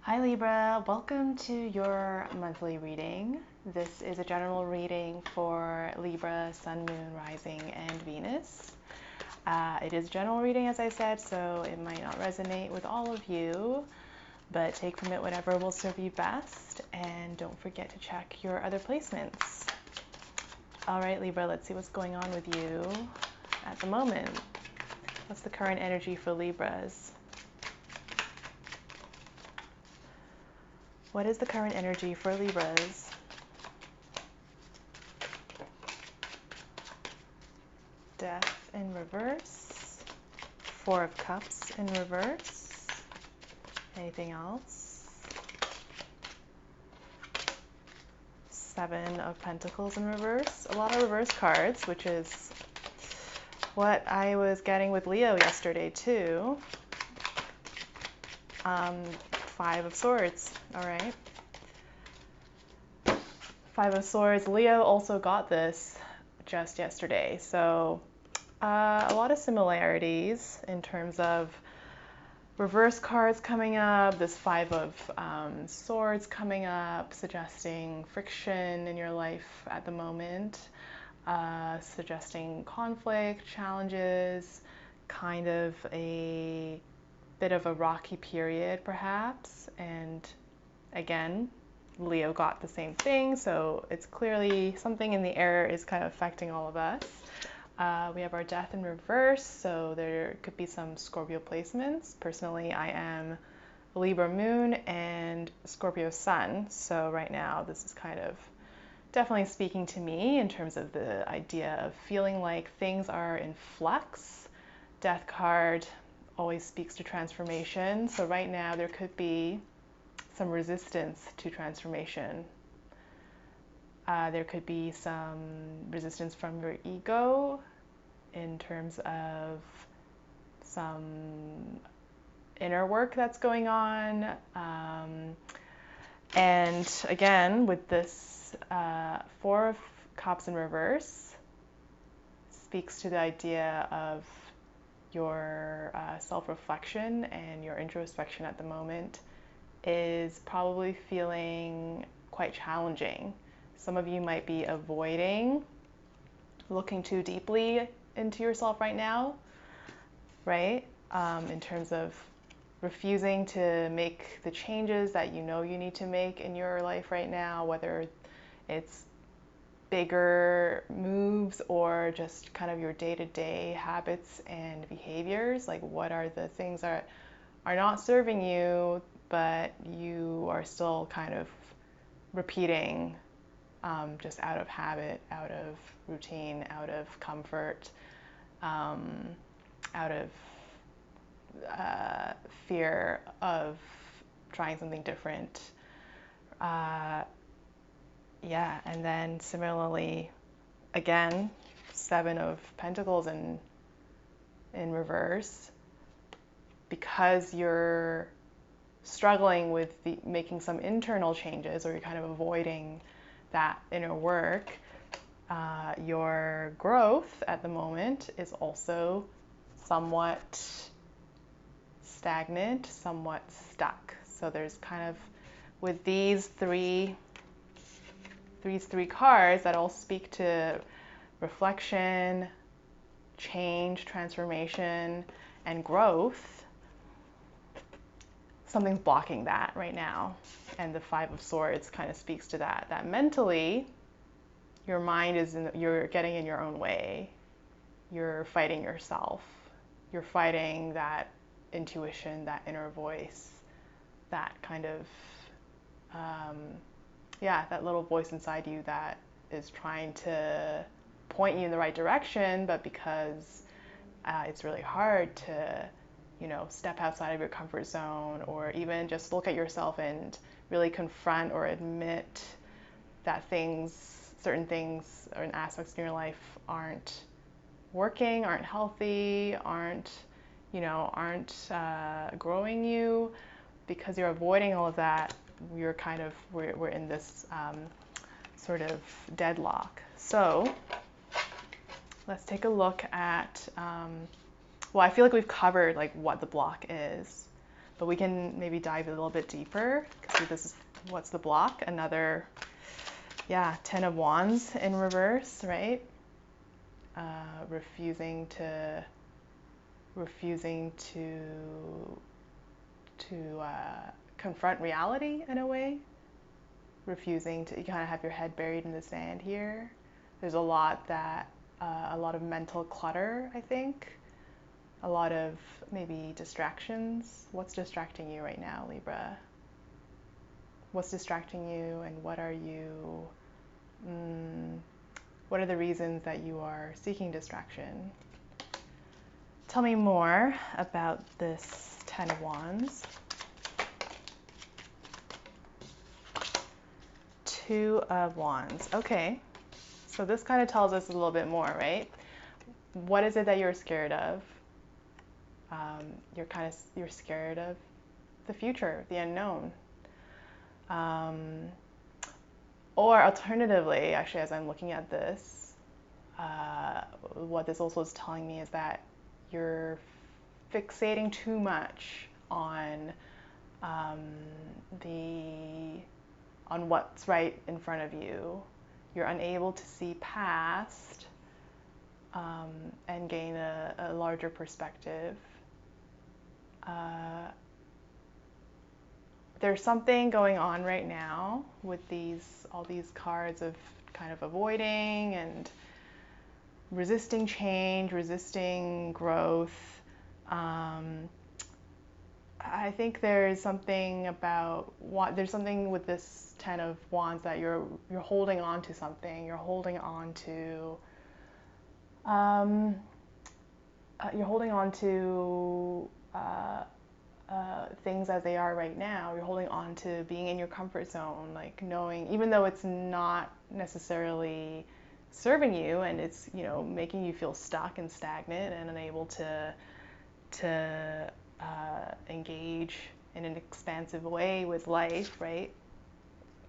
Hi Libra, welcome to your monthly reading. This is a general reading for Libra, Sun, Moon, Rising, and Venus. It is a general reading, as I said, so it might not resonate with all of you, but take from it whatever will serve you best, and don't forget to check your other placements. All right, Libra, let's see what's going on with you at the moment. What's the current energy for Libras? What is the current energy for Libras? Death in reverse. Four of Cups in reverse. Anything else? Seven of Pentacles in reverse. A lot of reverse cards, which is what I was getting with Leo yesterday too. Five of Swords. All right. Five of Swords. Leo also got this just yesterday. So a lot of similarities in terms of reverse cards coming up, this Five of Swords coming up, suggesting friction in your life at the moment, suggesting conflict, challenges, kind of a bit of a rocky period perhaps. And again, Leo got the same thing, so it's clearly something in the air is kind of affecting all of us. We have our Death in reverse, so there could be some Scorpio placements. Personally, I am Libra Moon and Scorpio Sun, so right now this is kind of definitely speaking to me in terms of the idea of feeling like things are in flux. Death card always speaks to transformation, so right now there could be some resistance to transformation. There could be some resistance from your ego in terms of some inner work that's going on. And again, with this Four of Cups in reverse, speaks to the idea of your self-reflection and your introspection at the moment is probably feeling quite challenging. Some of you might be avoiding looking too deeply into yourself right now, right? In terms of refusing to make the changes that you know you need to make in your life right now, whether it's bigger moves or just kind of your day-to-day habits and behaviors. Like, what are the things that are not serving you, but you are still kind of repeating just out of habit, out of routine, out of comfort, out of fear of trying something different. Yeah, and then similarly, again, Seven of Pentacles in reverse, because you're struggling with making some internal changes, or you're kind of avoiding that inner work, your growth at the moment is also somewhat stagnant, somewhat stuck. So there's kind of, with these three cards that all speak to reflection, change, transformation, and growth, something's blocking that right now. And the Five of Swords kind of speaks to that, that mentally your mind is you're getting in your own way. You're fighting yourself. You're fighting that intuition, that inner voice, that kind of that little voice inside you that is trying to point you in the right direction, but because it's really hard to, step outside of your comfort zone, or even just look at yourself and really confront or admit that certain things or aspects in your life aren't working, aren't healthy, aren't growing you. Because you're avoiding all of that, we're in this sort of deadlock. So let's take a look at, I feel like we've covered like what the block is. But we can maybe dive a little bit deeper. See, this is what's the block? Another, yeah, Ten of Wands in reverse, right? Refusing to confront reality in a way. Refusing to, you kind of have your head buried in the sand here. There's a lot of mental clutter, I think. A lot of maybe distractions. What's distracting you right now, Libra? What's distracting you, and what are the reasons that you are seeking distraction? Tell me more about this Ten of Wands. Two of Wands. Okay, so this kind of tells us a little bit more, right? What is it that you're scared of? You're scared of the future, the unknown. Or alternatively, actually, as I'm looking at this, what this also is telling me is that you're fixating too much on what's right in front of you. You're unable to see past and gain a larger perspective. There's something going on right now with all these cards of kind of avoiding and resisting change, resisting growth. I think there's something with this Ten of Wands that you're holding on to something. You're holding on to things as they are right now. You're holding on to being in your comfort zone, like knowing, even though it's not necessarily serving you and it's, making you feel stuck and stagnant and unable to engage in an expansive way with life, right?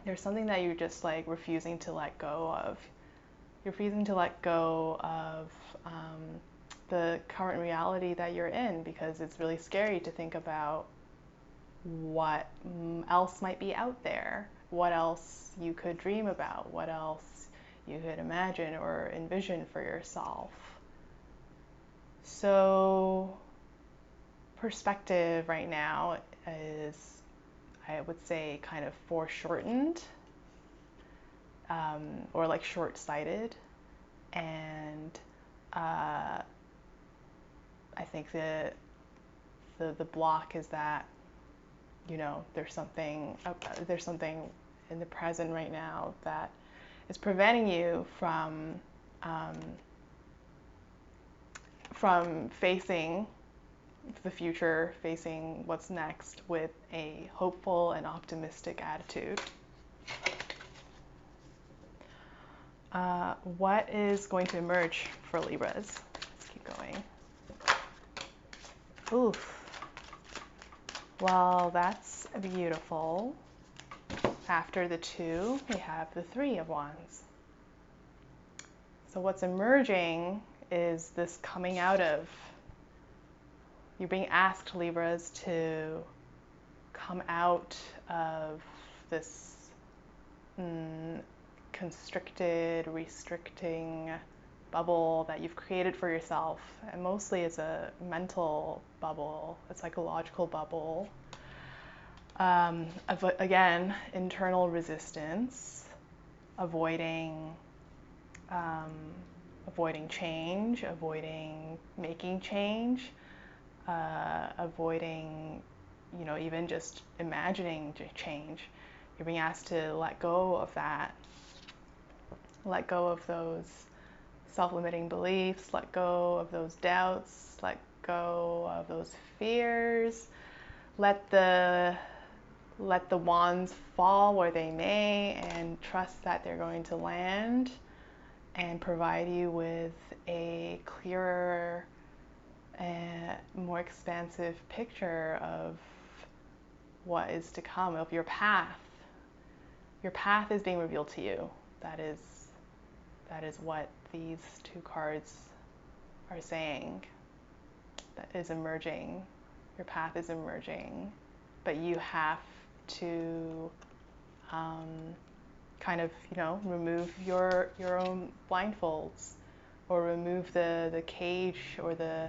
There's something that you're just like refusing to let go of. You're refusing to let go of the current reality that you're in, because it's really scary to think about what else might be out there, what else you could dream about, what else you could imagine or envision for yourself. So perspective right now is, I would say, kind of foreshortened, or like short-sighted, and I think the block is that, there's something in the present right now that is preventing you from facing the future, facing what's next with a hopeful and optimistic attitude. What is going to emerge for Libras? Let's keep going. Oof. Well, that's beautiful. After the two, we have the Three of Wands. So what's emerging is this coming out of, you're being asked, Libras, to come out of this constricted, restricting bubble that you've created for yourself. And mostly it's a mental bubble, a psychological bubble. Again, internal resistance, avoiding change, avoiding making change, avoiding, even just imagining change. You're being asked to let go of that. Let go of those self-limiting beliefs, let go of those doubts, let go of those fears. Let the wands fall where they may, and trust that they're going to land and provide you with a clearer and more expansive picture of what is to come, of your path. Your path is being revealed to you. That is what these two cards are saying, that is emerging. Your path is emerging, but you have to kind of, remove your own blindfolds, or remove the cage or the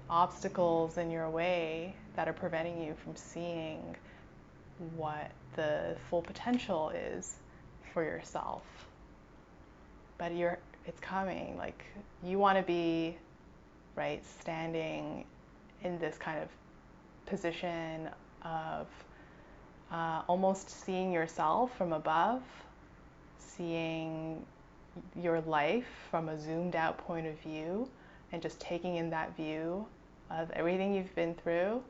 obstacles in your way that are preventing you from seeing what the full potential is for yourself. But it's coming. Like, you want to be, right, standing in this kind of position of almost seeing yourself from above, seeing your life from a zoomed out point of view, and just taking in that view of everything you've been through,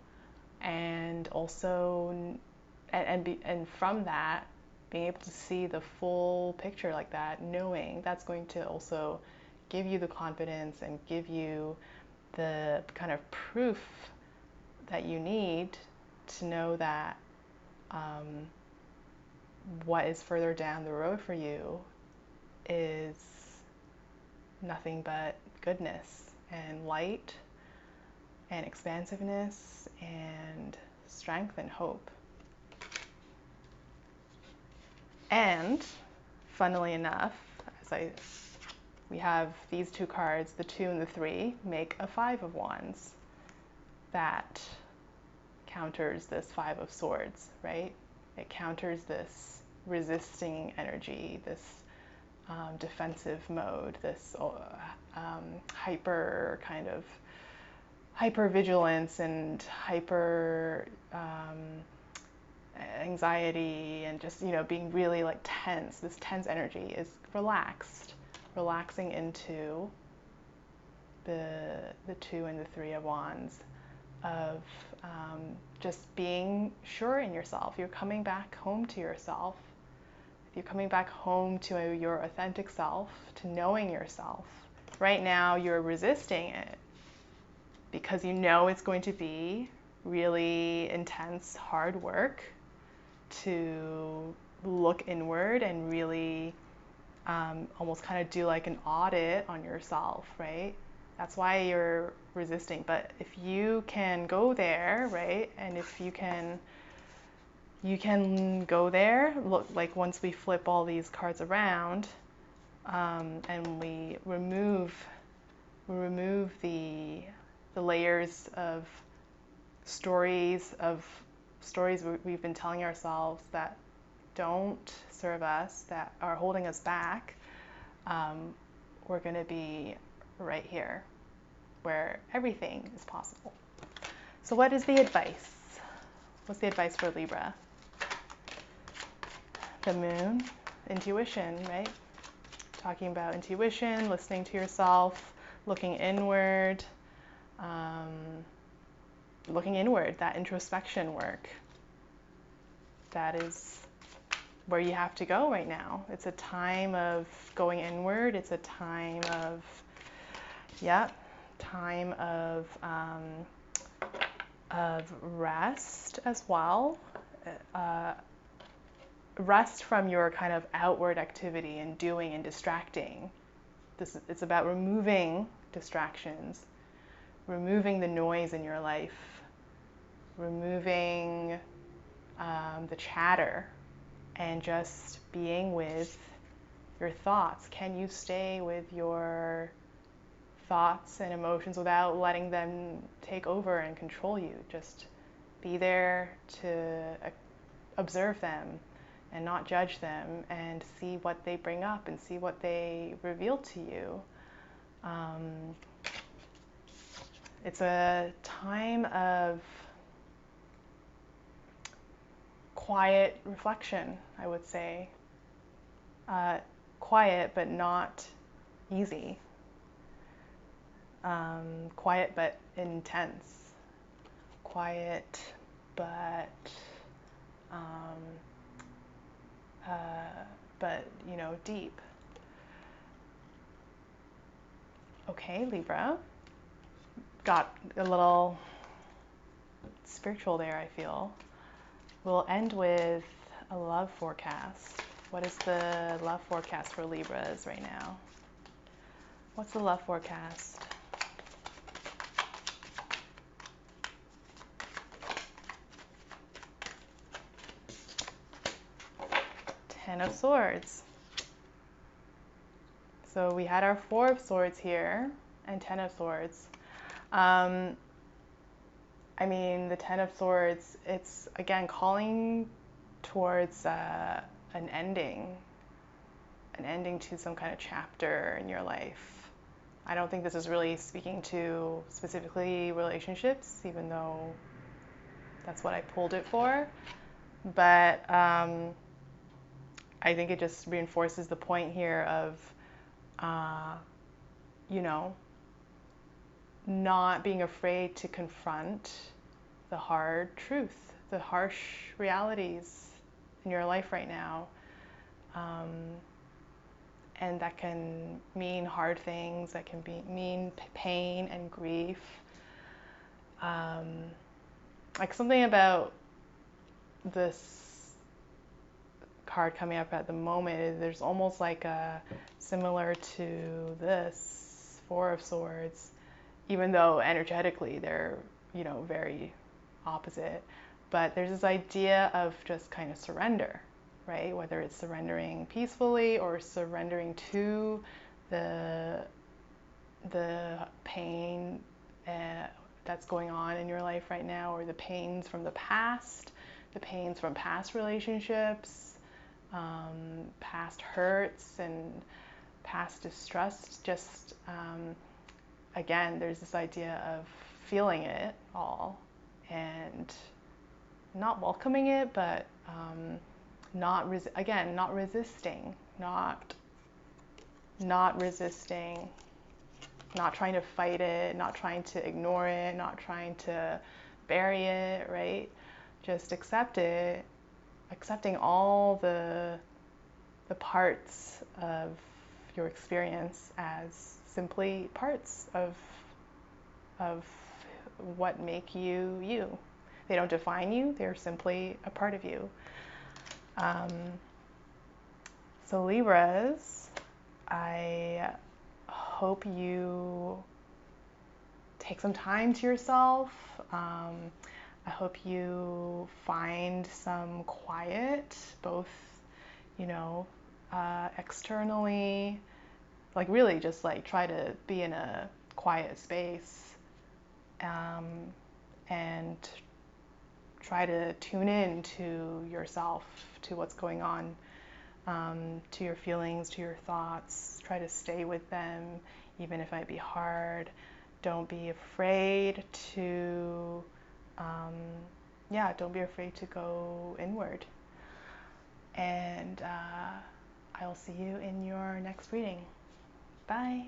and also and from that being able to see the full picture like that, knowing that's going to also give you the confidence and give you the kind of proof that you need to know that what is further down the road for you is nothing but goodness and light and expansiveness and strength and hope. And funnily enough, we have these two cards, the 2 and the 3, make a 5 of Wands that counters this 5 of Swords, right? It counters this resisting energy, this defensive mode, this hyper vigilance and hyper anxiety, and just being really like tense. This tense energy is relaxing into the 2 and the 3 of Wands, of just being sure in yourself. You're coming back home to yourself. You're coming back home to your authentic self, to knowing yourself. Right now you're resisting it because you know it's going to be really intense, hard work to look inward and really almost kind of do like an audit on yourself, right? That's why you're resisting. But if you can go there, right, and if you can go there, look, like once we flip all these cards around, and we remove the layers of stories we've been telling ourselves that don't serve us, that are holding us back, we're going to be right here where everything is possible. So what is the advice? What's the advice for Libra? The Moon, intuition, right? Talking about intuition, listening to yourself, looking inward, that introspection work. That is where you have to go right now. It's a time of going inward. It's a time of, rest as well. Rest from your kind of outward activity and doing and distracting. It's about removing distractions, removing the noise in your life, removing the chatter, and just being with your thoughts. Can you stay with your thoughts and emotions without letting them take over and control you? Just be there to observe them and not judge them, and see what they bring up and see what they reveal to you. It's a time of quiet reflection, I would say. Quiet but not easy. Quiet but intense. Quiet but deep. Okay, Libra. Got a little spiritual there, I feel. We'll end with a love forecast. What is the love forecast for Libras right now? What's the love forecast? Ten of Swords. So we had our Four of Swords here and Ten of Swords. I mean, the Ten of Swords, it's again calling towards an ending to some kind of chapter in your life. I don't think this is really speaking to specifically relationships, even though that's what I pulled it for. But I think it just reinforces the point here of, you know, not being afraid to confront the hard truth, the harsh realities in your life right now. And that can mean hard things, that can mean pain and grief. Like something about this card coming up at the moment, there's almost like a similar to this Four of Swords, even though energetically they're, you know, very opposite. But there's this idea of just kind of surrender, right? Whether it's surrendering peacefully or surrendering to the pain that's going on in your life right now, or the pains from the past, the pains from past relationships, past hurts and past distrust. Just again, there's this idea of feeling it all and not welcoming it, but not resisting, not resisting, not trying to fight it, not trying to ignore it, not trying to bury it, right? Just accept it, accepting all the parts of your experience as simply parts of what make you you. They don't define you, they're simply a part of you. So Libras, I hope you take some time to yourself. I hope you find some quiet, both, you know, externally, like really just like try to be in a quiet space, and try to tune in to yourself, to what's going on, to your feelings, to your thoughts. Try to stay with them, even if it might be hard. Don't be afraid to, don't be afraid to go inward. And I'll see you in your next reading. Bye.